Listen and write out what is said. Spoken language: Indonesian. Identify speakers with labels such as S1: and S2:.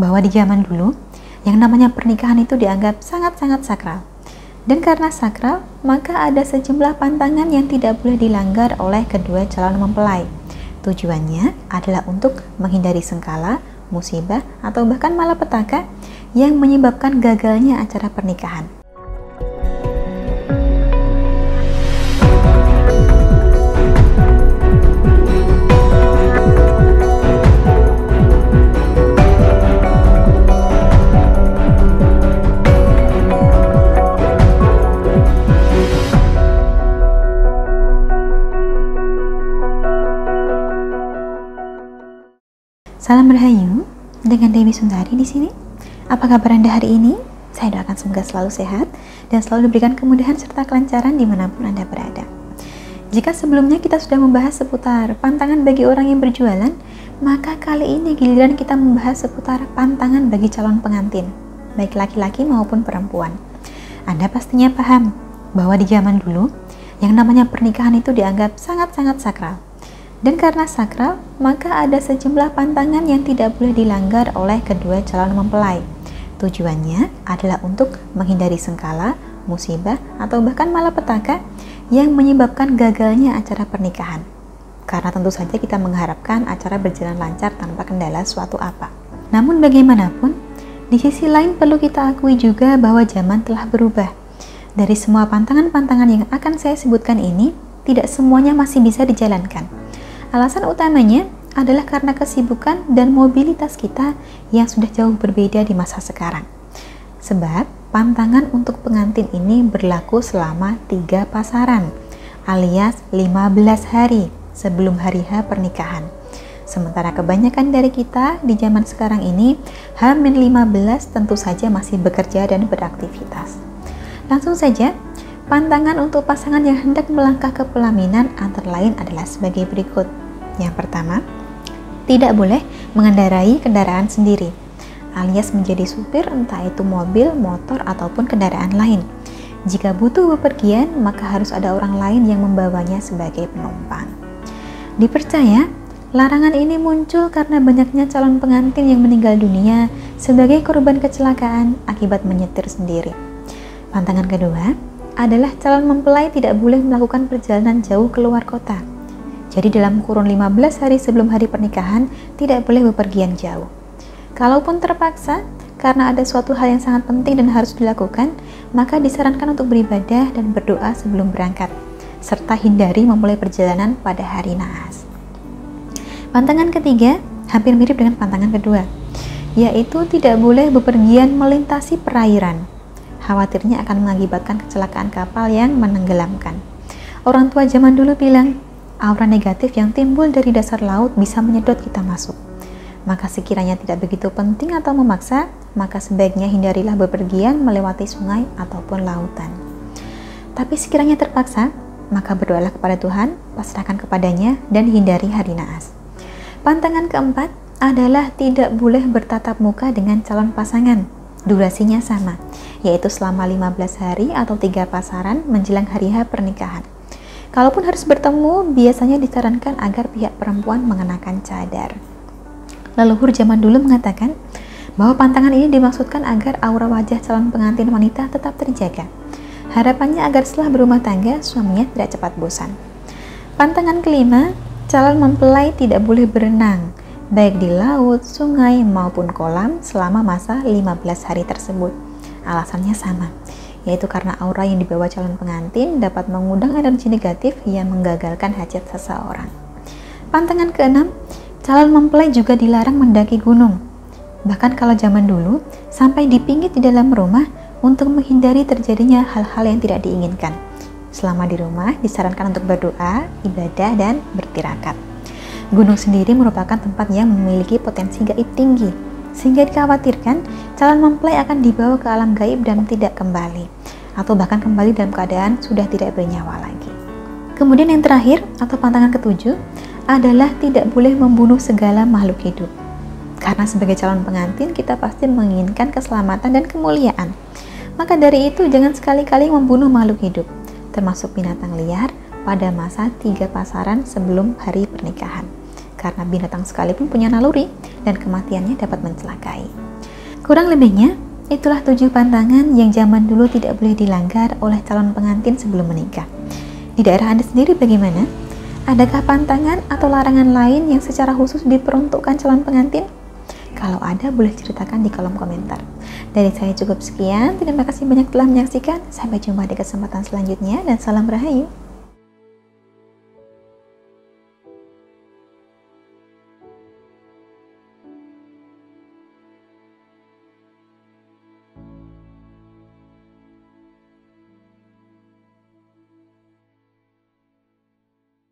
S1: bahwa di zaman dulu, yang namanya pernikahan itu dianggap sangat-sangat sakral. Dan karena sakral, maka ada sejumlah pantangan yang tidak boleh dilanggar oleh kedua calon mempelai. Tujuannya adalah untuk menghindari sengkala, musibah, atau bahkan malapetaka yang menyebabkan gagalnya acara pernikahan. Salam Rahayu, dengan Dewi Sundari di sini. Apa kabar Anda hari ini? Saya doakan semoga selalu sehat dan selalu diberikan kemudahan serta kelancaran dimanapun Anda berada. Jika sebelumnya kita sudah membahas seputar pantangan bagi orang yang berjualan, maka kali ini giliran kita membahas seputar pantangan bagi calon pengantin, baik laki-laki maupun perempuan. Anda pastinya paham bahwa di zaman dulu, yang namanya pernikahan itu dianggap sangat-sangat sakral. Dan karena sakral, maka ada sejumlah pantangan yang tidak boleh dilanggar oleh kedua calon mempelai. Tujuannya adalah untuk menghindari sengkala, musibah, atau bahkan malapetaka yang menyebabkan gagalnya acara pernikahan. Karena tentu saja kita mengharapkan acara berjalan lancar tanpa kendala suatu apa. Namun bagaimanapun, di sisi lain perlu kita akui juga bahwa zaman telah berubah. Dari semua pantangan-pantangan yang akan saya sebutkan ini, tidak semuanya masih bisa dijalankan. Alasan utamanya adalah karena kesibukan dan mobilitas kita yang sudah jauh berbeda di masa sekarang. Sebab pantangan untuk pengantin ini berlaku selama 3 pasaran alias 15 hari sebelum hari H pernikahan. Sementara kebanyakan dari kita di zaman sekarang ini H-15 tentu saja masih bekerja dan beraktivitas. Langsung saja, pantangan untuk pasangan yang hendak melangkah ke pelaminan antara lain adalah sebagai berikut. Yang pertama, tidak boleh mengendarai kendaraan sendiri, alias menjadi supir entah itu mobil, motor, ataupun kendaraan lain. Jika butuh bepergian, maka harus ada orang lain yang membawanya sebagai penumpang. Dipercaya, larangan ini muncul karena banyaknya calon pengantin yang meninggal dunia sebagai korban kecelakaan akibat menyetir sendiri. Pantangan kedua adalah calon mempelai tidak boleh melakukan perjalanan jauh keluar kota. Jadi dalam kurun 15 hari sebelum hari pernikahan tidak boleh bepergian jauh. Kalaupun terpaksa karena ada suatu hal yang sangat penting dan harus dilakukan, maka disarankan untuk beribadah dan berdoa sebelum berangkat, serta hindari memulai perjalanan pada hari naas. Pantangan ketiga hampir mirip dengan pantangan kedua, yaitu tidak boleh bepergian melintasi perairan. Khawatirnya akan mengakibatkan kecelakaan kapal yang menenggelamkan. Orang tua zaman dulu bilang, aura negatif yang timbul dari dasar laut bisa menyedot kita masuk. Maka sekiranya tidak begitu penting atau memaksa, maka sebaiknya hindarilah bepergian melewati sungai ataupun lautan. Tapi sekiranya terpaksa, maka berdoalah kepada Tuhan, pasrahkan kepadanya, dan hindari hari naas. Pantangan keempat adalah tidak boleh bertatap muka dengan calon pasangan. Durasinya sama, yaitu selama 15 hari atau 3 pasaran menjelang hari H pernikahan. Kalaupun harus bertemu, biasanya disarankan agar pihak perempuan mengenakan cadar. Leluhur zaman dulu mengatakan bahwa pantangan ini dimaksudkan agar aura wajah calon pengantin wanita tetap terjaga. Harapannya agar setelah berumah tangga, suaminya tidak cepat bosan. Pantangan kelima, calon mempelai tidak boleh berenang, baik di laut, sungai, maupun kolam selama masa 15 hari tersebut. Alasannya sama, yaitu karena aura yang dibawa calon pengantin dapat mengundang energi negatif yang menggagalkan hajat seseorang. Pantangan keenam, calon mempelai juga dilarang mendaki gunung. Bahkan kalau zaman dulu, sampai dipingit di dalam rumah untuk menghindari terjadinya hal-hal yang tidak diinginkan. Selama di rumah, disarankan untuk berdoa, ibadah, dan bertirakat. Gunung sendiri merupakan tempat yang memiliki potensi gaib tinggi, sehingga dikhawatirkan calon mempelai akan dibawa ke alam gaib dan tidak kembali, atau bahkan kembali dalam keadaan sudah tidak bernyawa lagi. Kemudian yang terakhir atau pantangan ketujuh adalah tidak boleh membunuh segala makhluk hidup. Karena sebagai calon pengantin kita pasti menginginkan keselamatan dan kemuliaan. Maka dari itu jangan sekali-kali membunuh makhluk hidup, termasuk binatang liar pada masa 3 pasaran sebelum hari pernikahan. karena binatang sekalipun punya naluri dan kematiannya dapat mencelakai. Kurang lebihnya, itulah 7 pantangan yang zaman dulu tidak boleh dilanggar oleh calon pengantin sebelum menikah. Di daerah Anda sendiri bagaimana? Adakah pantangan atau larangan lain yang secara khusus diperuntukkan calon pengantin? Kalau ada, boleh ceritakan di kolom komentar. Dari saya cukup sekian, terima kasih banyak telah menyaksikan. Sampai jumpa di kesempatan selanjutnya dan salam rahayu.